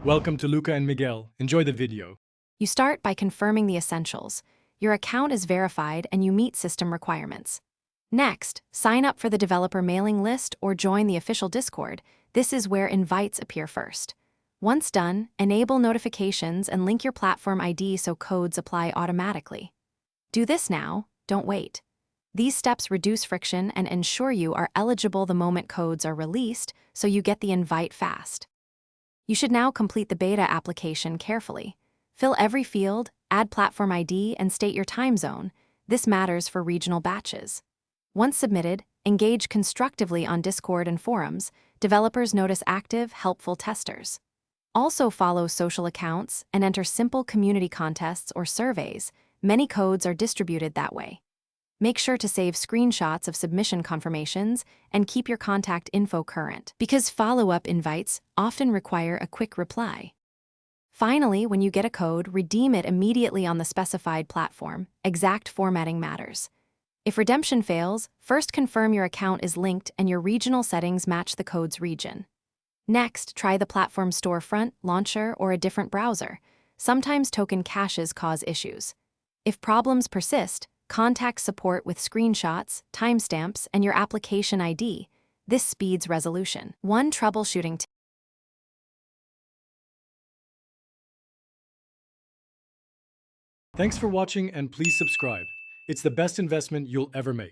Welcome to Luca and Miguel. Enjoy the video. You start by confirming the essentials. Your account is verified and you meet system requirements. Next, sign up for the developer mailing list or join the official Discord. This is where invites appear first. Once done, enable notifications and link your platform ID so codes apply automatically. Do this now, don't wait. These steps reduce friction and ensure you are eligible the moment codes are released, so you get the invite fast. You should now complete the beta application carefully. Fill every field, add platform ID, and state your time zone. This matters for regional batches. Once submitted, engage constructively on Discord and forums. Developers notice active, helpful testers. Also follow social accounts and enter simple community contests or surveys. Many codes are distributed that way. Make sure to save screenshots of submission confirmations and keep your contact info current, because follow-up invites often require a quick reply. Finally, when you get a code, redeem it immediately on the specified platform. Exact formatting matters. If redemption fails, first confirm your account is linked and your regional settings match the code's region. Next, try the platform storefront, launcher, or a different browser. Sometimes token caches cause issues. If problems persist, contact support with screenshots, timestamps, and your application ID. This speeds resolution. One troubleshooting tip. Thanks for watching and please subscribe. It's the best investment you'll ever make.